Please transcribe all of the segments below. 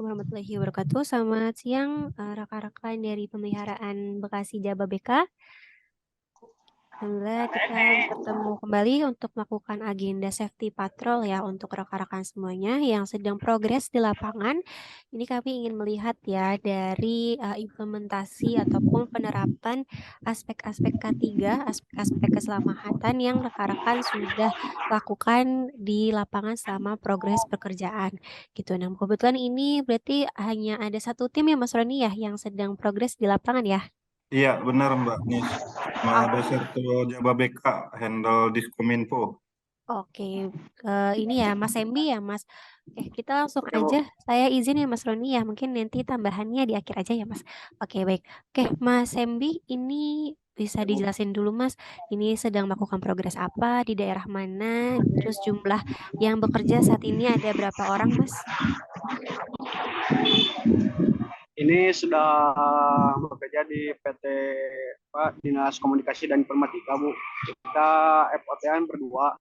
Assalamualaikum warahmatullahi wabarakatuh. Selamat siang, rekan-rekan dari pemeliharaan Bekasi Jababeka. Alhamdulillah kita bertemu kembali untuk melakukan agenda safety patrol ya untuk rekan-rekan semuanya yang sedang progres di lapangan. Ini kami ingin melihat ya dari implementasi ataupun penerapan aspek-aspek K3, aspek-aspek keselamatan yang rekan-rekan sudah lakukan di lapangan selama progres pekerjaan gitu. Nah, kebetulan ini berarti hanya ada satu tim ya Mas Roni ya yang sedang progres di lapangan ya. Iya, benar Mbak Nis. Oh, Ada satu Jababeka handle Diskominfo. oke, ini ya Mas Sembi ya Mas. Oke, kita langsung Oke, aja. Bu. Saya izin ya Mas Roni ya. Mungkin nanti tambahannya di akhir aja ya Mas. Oke, baik. Oke, Mas Sembi ini bisa Oke, Bu. dijelasin dulu Mas. Ini sedang melakukan progres apa di daerah mana? Terus jumlah yang bekerja saat ini ada berapa orang Mas? Ini sudah bekerja di PT Dinas Komunikasi dan Informatika, Bu. Kita FOT-an berdua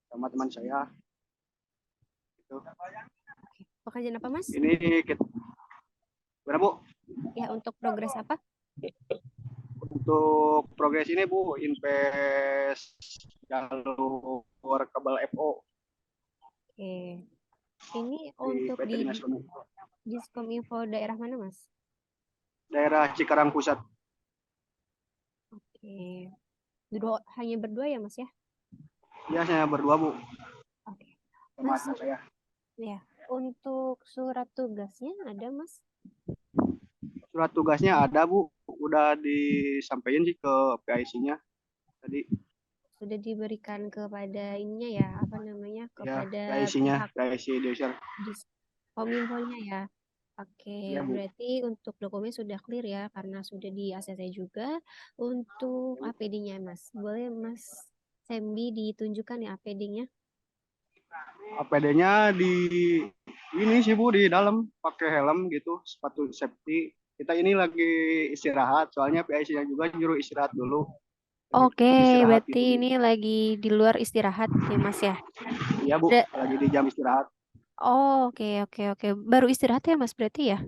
sama teman saya. Gitu. Oke, pekerjaan apa Mas? Ini kita, berapa, Bu? Ya, untuk progres apa? Untuk progres ini, Bu, invest jalur kabel FO Oke. Ini di untuk PT di Dinas Komunikasi. Diskominfo daerah mana Mas? Daerah Cikarang Pusat. Oke. Hanya berdua ya Mas ya? Ya, saya berdua, Bu, Oke. sama Mas, teman saya. ya, untuk surat tugasnya ada, Mas? Surat tugasnya ada, Bu. Udah disampaikan sih ke PIC-nya tadi. Sudah diberikan kepada ininya ya, apa namanya, Ya, kepada PIC-nya, pihak PIC Desa. Kominfo-nya ya. Oke, Ya, Bu. berarti untuk dokumen sudah clear ya, karena sudah di ACC juga. Untuk APD-nya, Mas, boleh Mas Sembi ditunjukkan ya APD-nya? APD-nya di ini sih, Bu, di dalam pakai helm gitu, sepatu safety. Kita ini lagi istirahat, soalnya PIC-nya juga nyuruh istirahat dulu. Lagi Oke, istirahat berarti gitu, Bu. ini lagi di luar istirahat ya, Mas ya? Iya, Bu, Da- lagi di jam istirahat. oh, oke, oke, oke. Baru istirahat ya, Mas, berarti ya?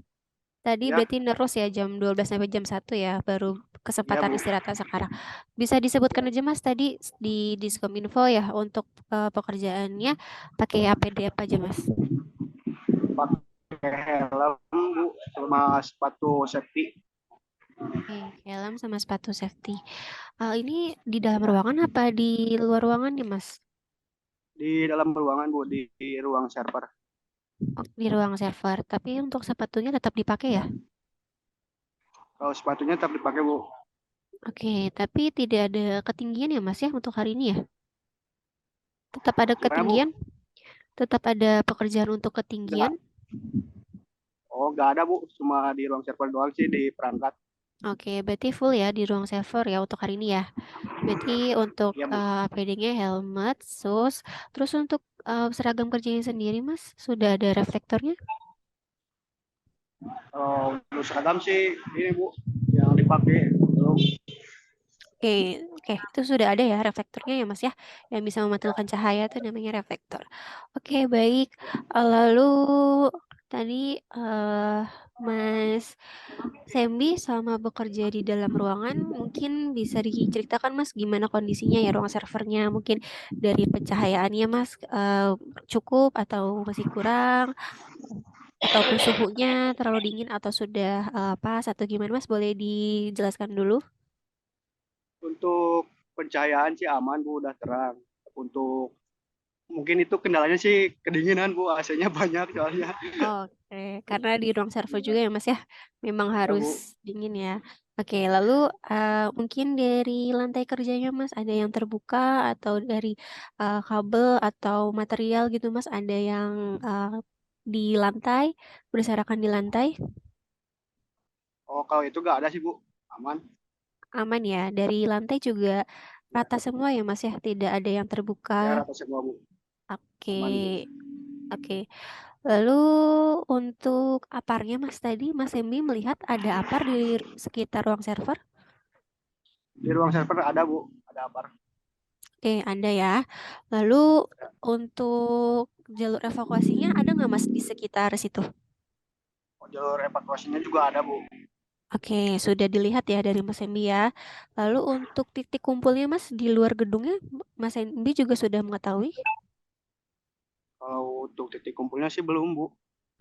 Tadi Ya, berarti nerus ya jam 12 sampai jam 1 ya, baru iya, kesempatan Bu. istirahat sekarang. Bisa disebutkan aja Mas tadi di Diskominfo ya untuk pekerjaannya pakai APD apa aja Mas? Pakai helm, Bu, sama sepatu safety. Oke, helm sama sepatu safety. Ini di dalam ruangan apa di luar ruangan nih Mas? Di dalam ruangan, Bu, di ruang server. Oh, di ruang server. Tapi untuk sepatunya tetap dipakai ya? Kalau sepatunya tetap dipakai, Bu. Oke, tapi tidak ada ketinggian ya Mas ya untuk hari ini ya? Tetap ada Gimana, Bu? ketinggian? Tetap ada pekerjaan untuk ketinggian? Enggak. Oh, nggak ada, Bu. Cuma di ruang server doang sih, di perangkat. Oke, berarti full ya di ruang server ya untuk hari ini ya. Berarti untuk Iya, Bu. APD-nya helmet, sus, terus untuk seragam kerjanya sendiri Mas, sudah ada reflektornya? Kalau untuk seragam sih, ini, Bu, yang dipakai belum. Oke, oke, itu sudah ada ya reflektornya ya Mas ya, yang bisa memantulkan cahaya itu namanya reflektor. Oke, baik. Lalu tadi Mas Sembi selama bekerja di dalam ruangan mungkin bisa diceritakan Mas gimana kondisinya ya ruang servernya mungkin dari pencahayaannya Mas cukup atau masih kurang ataupun suhunya terlalu dingin atau sudah pas atau gimana Mas boleh dijelaskan dulu? Untuk pencahayaan sih aman, Bu, udah terang. Untuk mungkin itu kendalanya sih kedinginan, Bu, AC-nya banyak soalnya. Oke, karena di ruang server juga ya Mas ya, memang Ya, harus Bu. dingin ya. Oke, lalu mungkin dari lantai kerjanya Mas ada yang terbuka atau dari kabel atau material gitu Mas ada yang di lantai, berserakan di lantai, Oh, kalau itu nggak ada sih, Bu. Aman. aman ya. Dari lantai juga rata semua ya Mas ya, tidak ada yang terbuka. Ya, rata semua, Bu. Oke, Aman, Bu. oke. Lalu untuk aparnya Mas tadi, Mas Embi melihat ada apar di sekitar ruang server? Di ruang server ada, Bu. Ada apar. Oke, ada ya. Lalu untuk jalur evakuasinya ada nggak Mas di sekitar situ? jalur evakuasinya juga ada, Bu. Oke, sudah dilihat ya dari Mas Embi ya. Lalu untuk titik kumpulnya Mas di luar gedungnya, Mas Embi juga sudah mengetahui? Kalau untuk titik kumpulnya sih belum, Bu.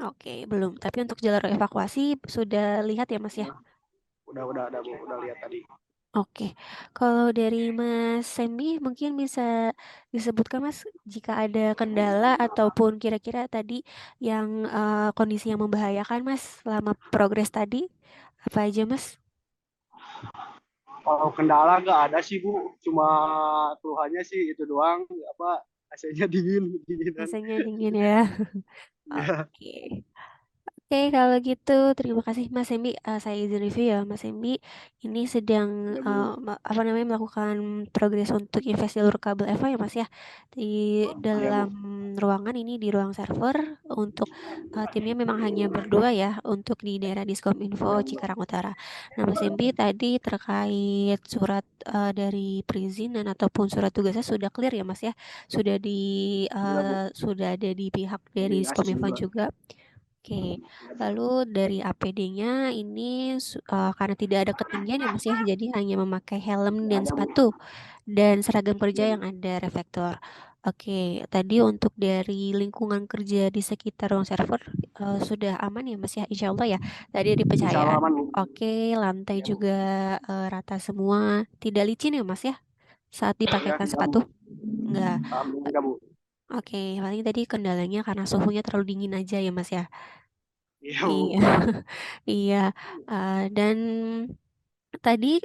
Oke, belum. Tapi untuk jalur evakuasi sudah lihat ya Mas ya? Udah ada, Bu. Udah lihat tadi. Oke, kalau dari Mas Sembi mungkin bisa disebutkan Mas jika ada kendala ataupun kira-kira tadi yang kondisi yang membahayakan Mas selama progres tadi apa aja Mas? Kalau kendala nggak ada sih, Bu. Cuma keluhannya sih itu doang, apa AC-nya dinginan. Rasanya dingin ya. Iya, Oke. Oke, kalau gitu terima kasih Mas Sembi. Saya izin review ya Mas Sembi. Ini sedang iya, Bu. apa namanya melakukan progres untuk invest jalur kabel EVA ya Mas ya. Di Iya, dalam Bu. ruangan ini di ruang server untuk timnya memang hanya berdua ya untuk di daerah Diskom Info Cikarang Utara. Nah Mas Sembi tadi terkait surat dari perizinan ataupun surat tugasnya sudah clear ya Mas ya. Sudah di Iya, Bu. sudah ada di pihak dari Di Diskom AS Info juga. juga. Oke, lalu dari APD-nya ini karena tidak ada ketinggian ya Mas ya, jadi hanya memakai helm Nggak dan ada, Bu. sepatu dan seragam Iya, kerja Bu. yang ada reflektor. Oke, tadi untuk dari lingkungan kerja di sekitar ruang server sudah aman ya Mas ya, Insya Allah ya. Tadi di Insya Allah pencahayaan, aman, Bu. oke, lantai Iya, Bu. juga rata semua, tidak licin ya Mas ya saat Iya, dipakaikan enggak, Bu. sepatu? Enggak. Alhamdulillah enggak, Bu. Oke, paling tadi kendalanya karena suhunya terlalu dingin aja ya Mas ya. Iya, Iya, Bu. iya, dan tadi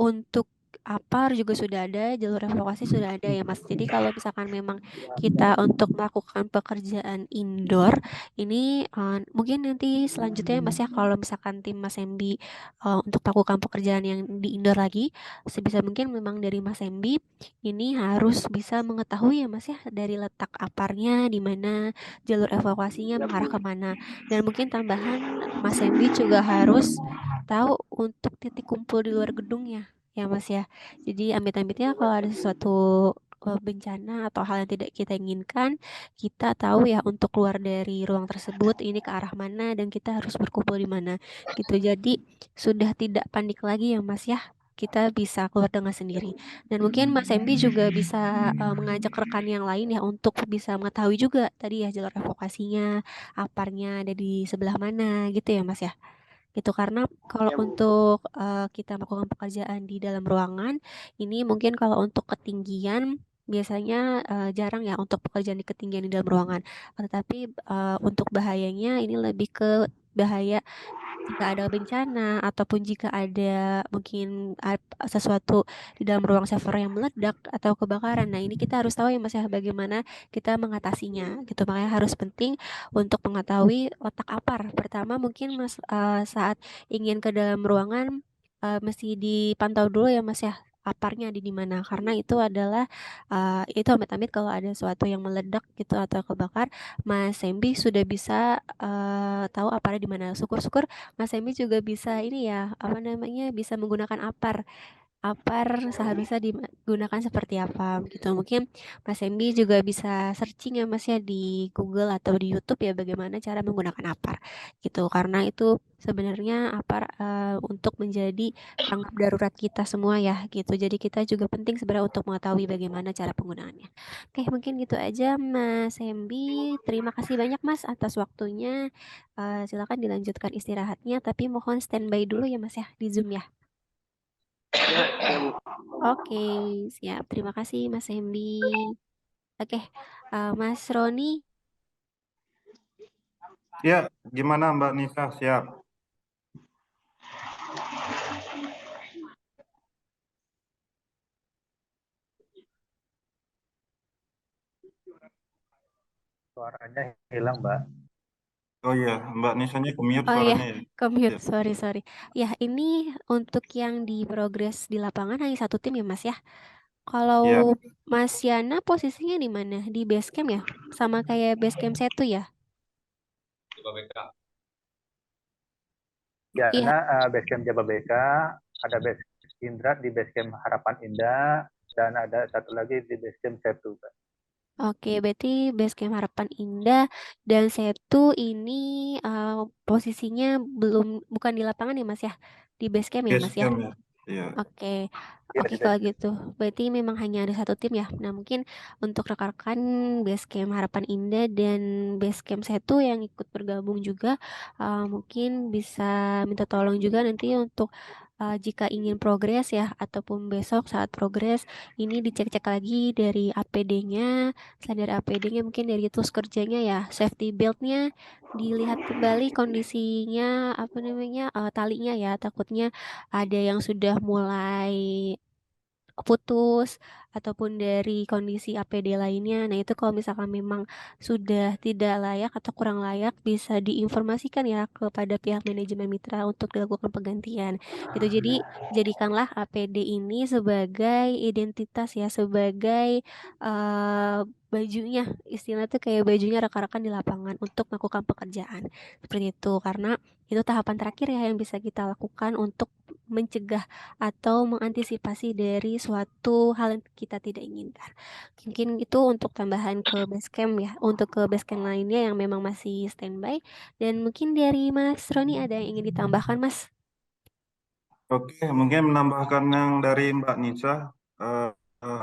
untuk APAR juga sudah ada, jalur evakuasi sudah ada ya Mas. Jadi kalau misalkan memang kita untuk melakukan pekerjaan indoor, ini mungkin nanti selanjutnya ya Mas ya, kalau misalkan tim Mas Embi untuk melakukan pekerjaan yang di indoor lagi, sebisa mungkin memang dari Mas Embi ini harus bisa mengetahui ya Mas ya dari letak APARnya di mana, jalur evakuasinya Iya, mengarah Bu. kemana. Dan mungkin tambahan Mas Embi juga harus tahu untuk titik kumpul di luar gedungnya ya Mas ya. Jadi amit-amitnya kalau ada sesuatu bencana atau hal yang tidak kita inginkan, kita tahu ya untuk keluar dari ruang tersebut ini ke arah mana dan kita harus berkumpul di mana gitu. Jadi sudah tidak panik lagi ya Mas ya. Kita bisa keluar dengan sendiri. Dan mungkin Mas Embi juga bisa mengajak rekan yang lain ya untuk bisa mengetahui juga tadi ya jalur evakuasinya, aparnya ada di sebelah mana gitu ya Mas ya gitu karena kalau Iya, Bu. untuk kita melakukan pekerjaan di dalam ruangan ini mungkin kalau untuk ketinggian biasanya jarang ya untuk pekerjaan di ketinggian di dalam ruangan tetapi untuk bahayanya ini lebih ke bahaya jika ada bencana ataupun jika ada mungkin sesuatu di dalam ruang server yang meledak atau kebakaran. Nah, ini kita harus tahu ya Mas ya bagaimana kita mengatasinya gitu. Makanya harus penting untuk mengetahui letak APAR. Pertama mungkin Mas saat ingin ke dalam ruangan mesti dipantau dulu ya Mas ya aparnya di mana karena itu adalah itu amit-amit kalau ada sesuatu yang meledak gitu atau kebakar Mas Sembi sudah bisa tahu aparnya di mana. Syukur-syukur Mas Emi juga bisa ini ya, apa namanya, bisa menggunakan apar. Apar seharusnya digunakan seperti apa gitu. Mungkin Mas Emi juga bisa searching ya Mas ya di Google atau di YouTube ya bagaimana cara menggunakan apar gitu. Karena itu sebenarnya apar untuk menjadi tanggap darurat kita semua ya gitu. Jadi kita juga penting sebenarnya untuk mengetahui bagaimana cara penggunaannya. Oke, mungkin gitu aja Mas Embi. Terima kasih banyak Mas atas waktunya. Silakan dilanjutkan istirahatnya, tapi mohon standby dulu ya Mas ya di Zoom ya. Iya, iya, Bu. Oke, siap. Terima kasih Mas Embi. Oke, Mas Roni. Ya, gimana Mbak Nisa? Siap. Suaranya hilang, Mbak. Oh iya, Mbak Nisanya ke-mute Oh ya, suaranya ya. commute. Siap. Sorry, sorry. Ya, ini untuk yang di progres di lapangan hanya satu tim ya Mas ya. Kalau Iya, Mas Yana posisinya di mana? Di base camp ya? Sama kayak base camp satu ya? Iya. Yana Basecamp Jababeka, ada base Indra di Basecamp Harapan Indah, dan ada satu lagi di Basecamp Setu, Mbak. Oke, berarti Basecamp Harapan Indah dan Setu ini posisinya bukan di lapangan ya Mas ya, di Basecamp ya Base Mas ya. camp ya. Iya. Oke, Iya, oke di kalau base. gitu. Berarti memang hanya ada satu tim ya. Nah mungkin untuk rekan-rekan Basecamp Harapan Indah dan Basecamp Setu yang ikut bergabung juga, mungkin bisa minta tolong juga nanti untuk jika ingin progres ya, ataupun besok saat progres ini dicek-cek lagi dari APD-nya, selain dari APD-nya mungkin dari tools kerjanya ya, safety belt-nya dilihat kembali kondisinya apa namanya talinya ya, takutnya ada yang sudah mulai putus ataupun dari kondisi APD lainnya. Nah, itu kalau misalkan memang sudah tidak layak atau kurang layak bisa diinformasikan ya kepada pihak manajemen mitra untuk dilakukan penggantian. Gitu. Jadi, jadikanlah APD ini sebagai identitas ya, sebagai bajunya, istilah tuh kayak bajunya rekan-rekan di lapangan untuk melakukan pekerjaan. Seperti itu. Karena itu tahapan terakhir ya yang bisa kita lakukan untuk mencegah atau mengantisipasi dari suatu hal yang kita tidak inginkan. Mungkin itu untuk tambahan ke Basecamp ya, untuk ke Basecamp lainnya yang memang masih standby. Dan mungkin dari Mas Roni ada yang ingin ditambahkan, Mas? Oke, mungkin menambahkan yang dari Mbak Nisa,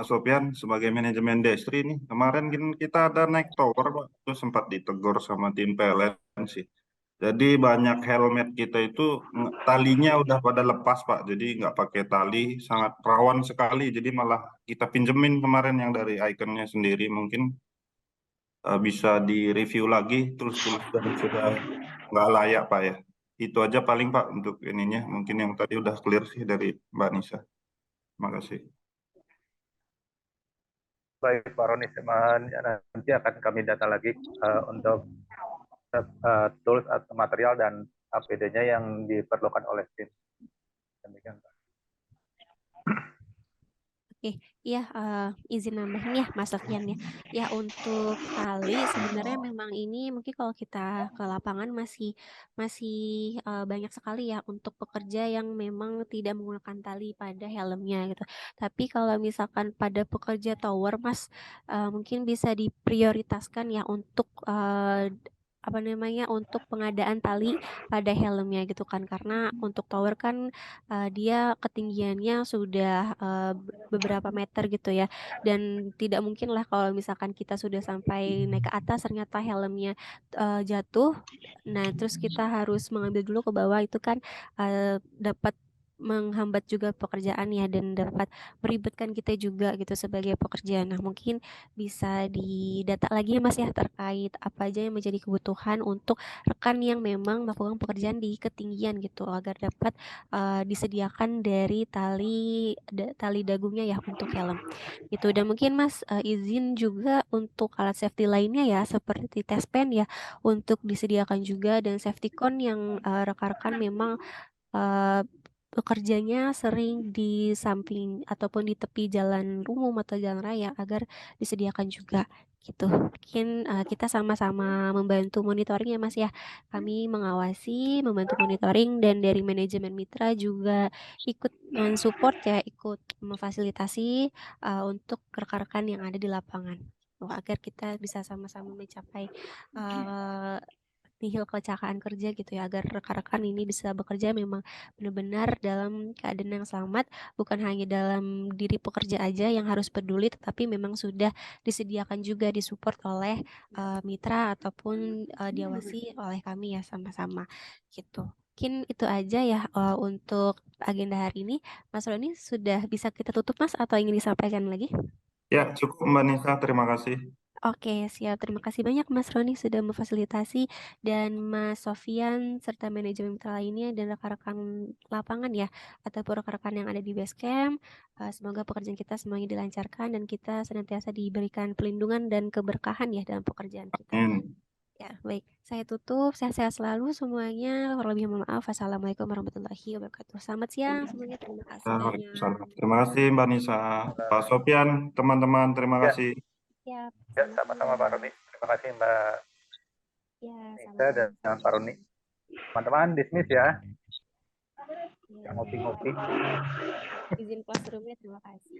Sofian sebagai manajemen Destri nih. Kemarin kan kita ada naik tower, Pak. Itu sempat ditegur sama tim PLN sih. Jadi banyak helmet kita itu talinya udah pada lepas, Pak. Jadi nggak pakai tali, sangat rawan sekali. Jadi malah kita pinjemin kemarin yang dari ikonnya sendiri. Mungkin bisa direview lagi, terus dan sudah nggak layak, Pak ya. Itu aja paling, Pak, untuk ininya. Mungkin yang tadi udah clear sih dari Mbak Nisa. Terima kasih. Baik, Pak Roni, nanti akan kami data lagi untuk tools atau material dan APD-nya yang diperlukan oleh tim. Demikian, Pak. Oke, iya izin nambahin ya Mas Sofian ya. Ya untuk tali sebenarnya memang ini mungkin kalau kita ke lapangan masih masih banyak sekali ya untuk pekerja yang memang tidak menggunakan tali pada helmnya gitu. Tapi kalau misalkan pada pekerja tower Mas mungkin bisa diprioritaskan ya untuk apa namanya untuk pengadaan tali pada helmnya gitu kan karena untuk tower kan dia ketinggiannya sudah beberapa meter gitu ya dan tidak mungkin lah kalau misalkan kita sudah sampai naik ke atas ternyata helmnya jatuh nah terus kita harus mengambil dulu ke bawah itu kan dapat menghambat juga pekerjaan ya dan dapat meribetkan kita juga gitu sebagai pekerja. Nah mungkin bisa didata lagi ya Mas ya terkait apa aja yang menjadi kebutuhan untuk rekan yang memang melakukan pekerjaan di ketinggian gitu agar dapat disediakan dari tali dagungnya ya untuk helm itu dan mungkin Mas izin juga untuk alat safety lainnya ya seperti test pen ya untuk disediakan juga dan safety cone yang rekan-rekan memang eh, bekerjanya sering di samping ataupun di tepi jalan umum atau jalan raya agar disediakan juga gitu. Mungkin kita sama-sama membantu monitoring ya Mas ya. Kami mengawasi, membantu monitoring dan dari manajemen mitra juga ikut mensupport ya, ikut memfasilitasi untuk rekan-rekan yang ada di lapangan. Agar kita bisa sama-sama mencapai uh, nihil kecelakaan kerja gitu ya agar rekan-rekan ini bisa bekerja memang benar-benar dalam keadaan yang selamat bukan hanya dalam diri pekerja aja yang harus peduli tetapi memang sudah disediakan juga disupport oleh mitra ataupun diawasi oleh kami ya sama-sama gitu. Mungkin itu aja ya untuk agenda hari ini. Mas Roni sudah bisa kita tutup Mas atau ingin disampaikan lagi? Ya, cukup Mbak Nisa. Terima kasih. Oke, siap. Terima kasih banyak Mas Roni sudah memfasilitasi dan Mas Sofian serta manajemen mitra lainnya dan rekan-rekan lapangan ya ataupun rekan-rekan yang ada di Basecamp. Semoga pekerjaan kita semuanya dilancarkan dan kita senantiasa diberikan pelindungan dan keberkahan ya dalam pekerjaan kita. Amin. Ya, baik. Saya tutup. Sehat-sehat selalu semuanya. Kurang lebih mohon maaf. Assalamualaikum warahmatullahi wabarakatuh. Selamat siang semuanya. Terima kasih Waalaikumsalam. banyak. Terima kasih Mbak Nisa. Pak Sofian, teman-teman, terima Ya, kasih. Ya, ya selamat sama-sama Pak Roni. siang. Terima kasih Mbak Ya, Nisa sama-sama. dan Pak Roni. Teman-teman, dismiss ya. Ya. Yang ngopi-ngopi. Izin classroomnya, terima kasih.